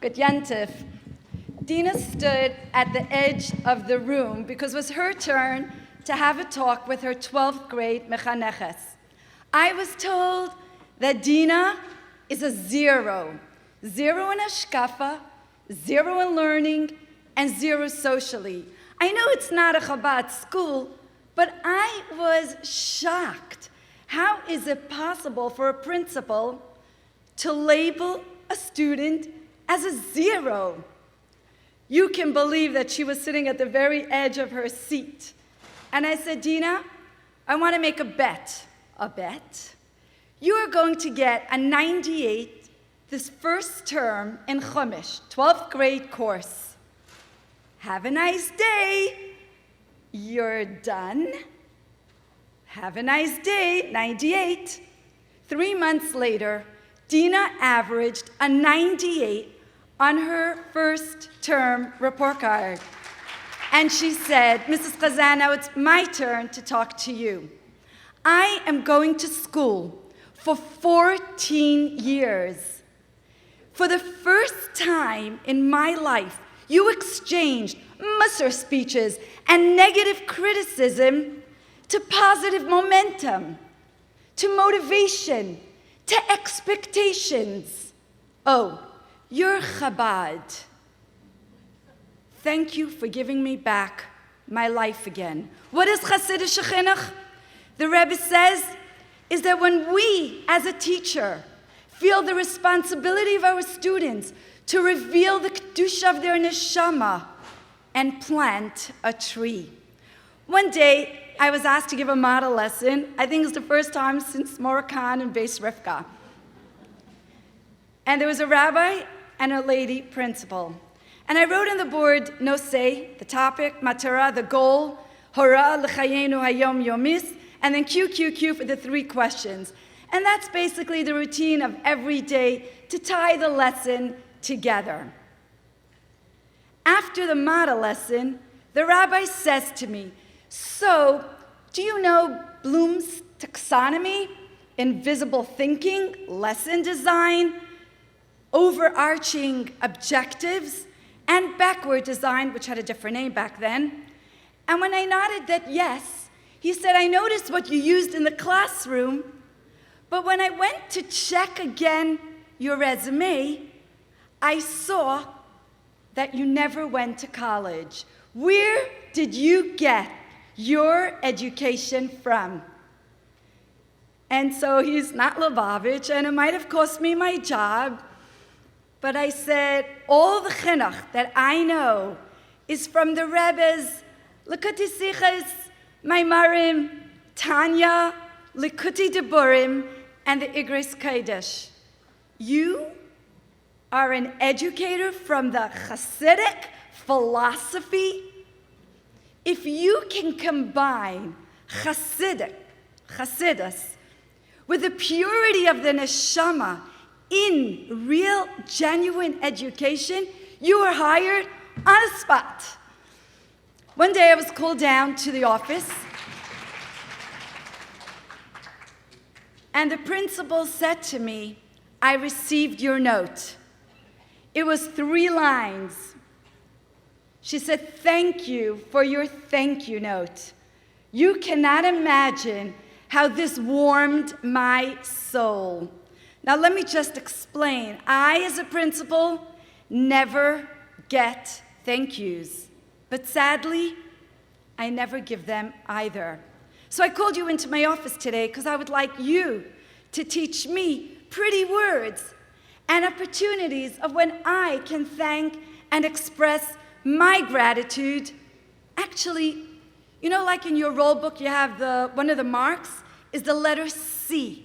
Good Yantif. Dina stood at the edge of the room because it was her turn to have a talk with her 12th grade Mechaneches. I was told that Dina is a zero. Zero in hashkafa, zero in learning, and zero socially. I know it's not a Chabad school, but I was shocked. How is it possible for a principal to label a student as a zero? You can believe that she was sitting at the very edge of her seat. And I said, Dina, I want to make a bet. A bet? You are going to get a 98 this first term in Chumash, 12th grade course. Have a nice day. You're done. Have a nice day, 98. 3 months later, Dina averaged a 98 on her first term report card. And she said, Mrs. Chazan, now it's my turn to talk to you. I am going to school for 14 years. For the first time in my life, you exchanged mussar speeches and negative criticism to positive momentum, to motivation, to expectations. Oh, you're Chabad. Thank you for giving me back my life again. What is Hasidic chinuch? The Rebbe says is that when we, as a teacher, feel the responsibility of our students to reveal the kedusha of their neshama and plant a tree. One day, I was asked to give a model lesson. I think it's the first time since Morakan and Beis Rivka. And there was a rabbi and a lady principal. And I wrote on the board, Nosei, the topic, Matara, the goal, Hora l'chayenu hayom yomis, and then QQQ for the 3 questions. And that's basically the routine of every day to tie the lesson together. After the model lesson, the rabbi says to me, so, do you know Bloom's taxonomy, invisible thinking, lesson design, overarching objectives, and backward design, which had a different name back then? And when I nodded that yes, he said, I noticed what you used in the classroom, but when I went to check again your resume, I saw that you never went to college. Where did you get your education from? And so he's not Lubavitch, and it might have cost me my job, but I said, all the chinuch that I know is from the Rebbe's Likuti Sichos, Maimarim, Tanya, Likuti Deburim, and the Igros Kodesh. You are an educator from the Hasidic philosophy. If you can combine Chasidus, with the purity of the neshama in real, genuine education, you are hired on the spot. One day I was called down to the office, and the principal said to me, I received your note. It was 3 lines. She said, thank you for your thank you note. You cannot imagine how this warmed my soul. Now let me just explain. I, as a principal, never get thank yous. But sadly, I never give them either. So I called you into my office today because I would like you to teach me pretty words and opportunities of when I can thank and express my gratitude. Actually, you know, like in your roll book, you have one of the marks is the letter C.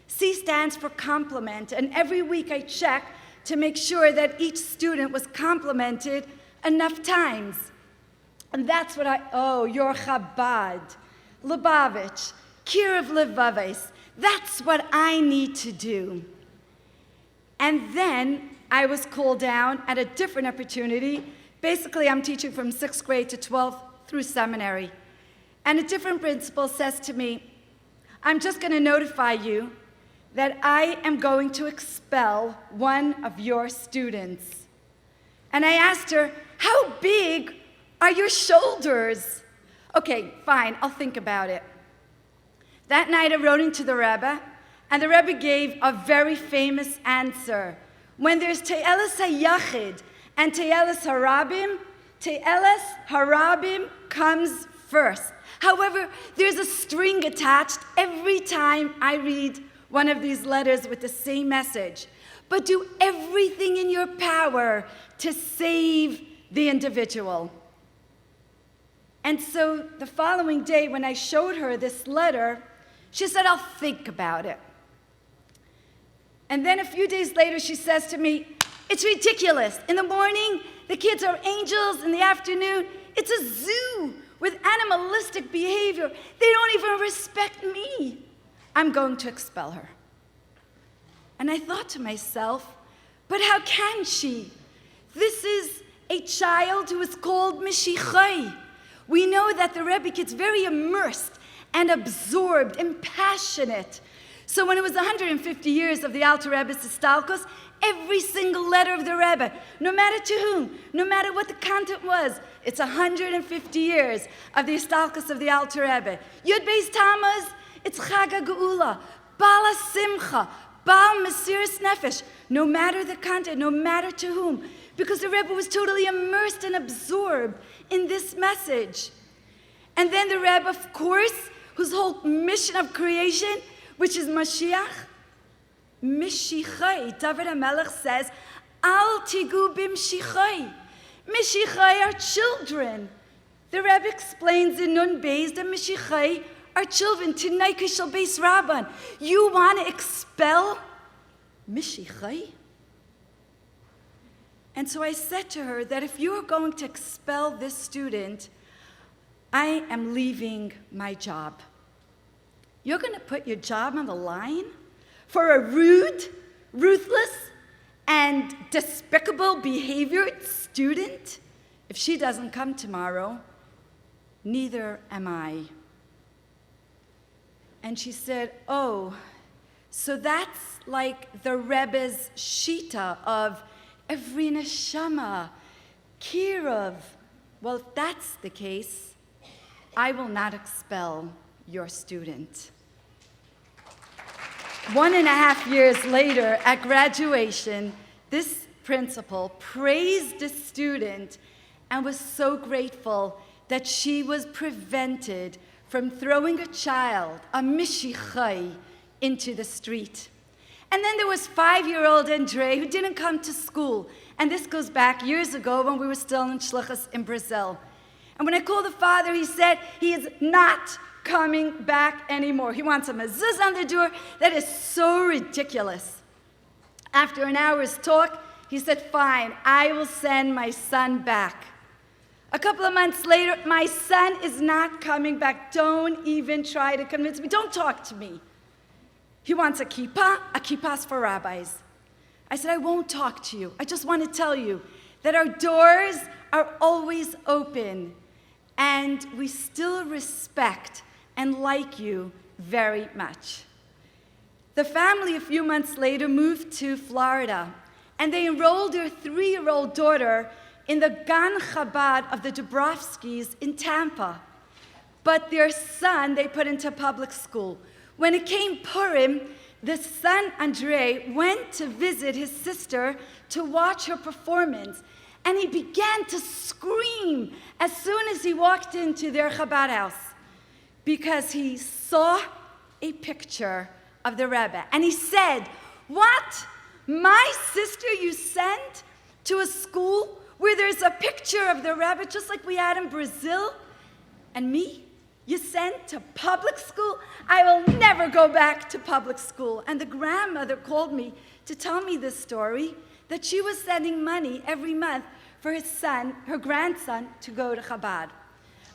C stands for compliment, and every week I check to make sure that each student was complimented enough times. And that's what you're Chabad, Lubavitch, Kiruv Levaves. That's what I need to do. And then I was called down at a different opportunity. Basically, I'm teaching from 6th grade to 12th through seminary. And a different principal says to me, I'm just going to notify you that I am going to expel one of your students. And I asked her, how big are your shoulders? Okay, fine, I'll think about it. That night I wrote into the Rebbe, and the Rebbe gave a very famous answer. When there's Te'eles HaYachid and Te'eles Harabim comes first. However, there's a string attached every time I read one of these letters with the same message. But do everything in your power to save the individual. And so the following day, when I showed her this letter, she said, I'll think about it. And then a few days later, she says to me, it's ridiculous. In the morning, the kids are angels. In the afternoon, it's a zoo with animalistic behavior. They don't even respect me. I'm going to expel her. And I thought to myself, but how can she? This is a child who is called Mishichai. We know that the Rebbe gets very immersed and absorbed and passionate. So when it was 150 years of the Alter Rebbe's Istalkos, every single letter of the Rebbe, no matter to whom, no matter what the content was, it's 150 years of the Istalkos of the Alter Rebbe. Yud Beis Tammuz, it's Chag HaGeula, Bala Simcha, Baal Mesiras Nefesh, no matter the content, no matter to whom, because the Rebbe was totally immersed and absorbed in this message. And then the Rebbe, of course, whose whole mission of creation, which is Mashiach, Mishichai. David HaMelech says, Al tigu b'mshichai. Mishichai are children. The Rebbe explains in Nun Beis that Mishichai are children. Tinai kishal beis rabban. You want to expel Mishichai? And so I said to her that if you are going to expel this student, I am leaving my job. You're going to put your job on the line for a rude, ruthless, and despicable behaviored student? If she doesn't come tomorrow, neither am I. And she said, oh, so that's like the Rebbe's shita of every neshama, kirov. Well, if that's the case, I will not expel your student. 1.5 years later, at graduation, this principal praised the student and was so grateful that she was prevented from throwing a child, a mishichai, into the street. And then there was 5-year-old Andre who didn't come to school. And this goes back years ago when we were still in Shlichus in Brazil. And when I called the father, he said he is not coming back anymore. He wants a mezuzah on the door. That is so ridiculous. After an hour's talk, he said, fine, I will send my son back. A couple of months later, my son is not coming back. Don't even try to convince me. Don't talk to me. He wants a kippah's for rabbis. I said, I won't talk to you. I just want to tell you that our doors are always open, and we still respect and like you very much. The family, a few months later, moved to Florida, and they enrolled their 3-year-old daughter in the Gan Chabad of the Dubrovskis in Tampa. But their son, they put into public school. When it came Purim, the son, Andre, went to visit his sister to watch her performance. And he began to scream as soon as he walked into their Chabad house because he saw a picture of the Rebbe. And he said, what? My sister you sent to a school where there's a picture of the Rebbe just like we had in Brazil? And me? You sent to public school? I will never go back to public school. And the grandmother called me to tell me this story, that she was sending money every month for his son, her grandson, to go to Chabad.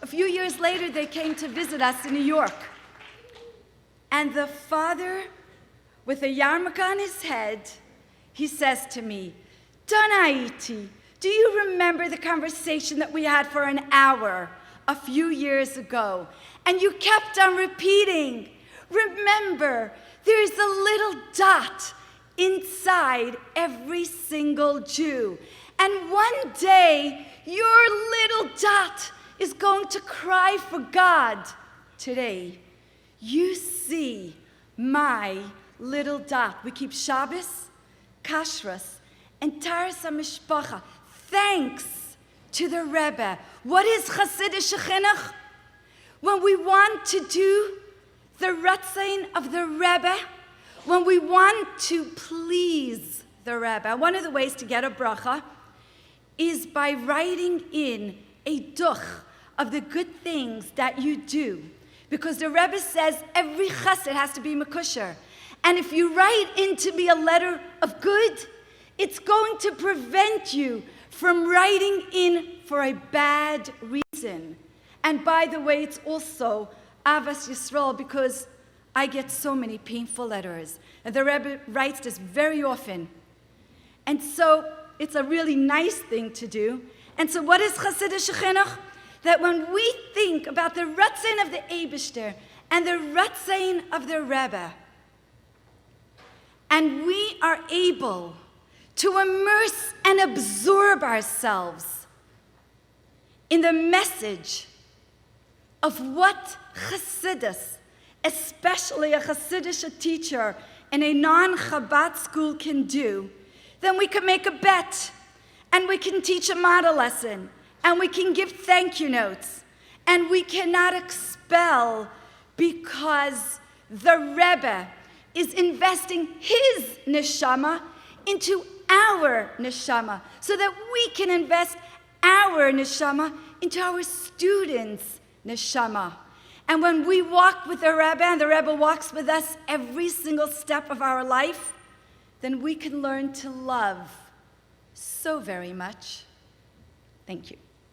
A few years later, they came to visit us in New York. And the father, with a yarmulke on his head, he says to me, Dona Itty, do you remember the conversation that we had for an hour a few years ago? And you kept on repeating, remember, there is a little dot inside every single Jew. And one day, your little dot is going to cry for God. Today, you see my little dot. We keep Shabbos, Kashrus, and Taras HaMishpacha. Thanks to the Rebbe. What is Hasidic Chinuch? When we want to do the Ratzain of the Rebbe, when we want to please the Rebbe, one of the ways to get a bracha is by writing in a duch of the good things that you do. Because the Rebbe says every chesed has to be mekusher. And if you write in to be a letter of good, it's going to prevent you from writing in for a bad reason. And by the way, it's also Avas Yisrael, because I get so many painful letters. And the Rebbe writes this very often. And so it's a really nice thing to do. And so what is Hasidic Chinuch? That when we think about the Ratzain of the Eibishter and the Ratzain of the Rebbe, and we are able to immerse and absorb ourselves in the message of what Chassidus, especially a Hasidic teacher in a non-Chabad school, can do, then we can make a bet, and we can teach a model lesson, and we can give thank you notes, and we cannot expel, because the Rebbe is investing his neshama into our neshama, so that we can invest our neshama into our students' neshama. And when we walk with the Rebbe, and the Rebbe walks with us every single step of our life, then we can learn to love so very much. Thank you.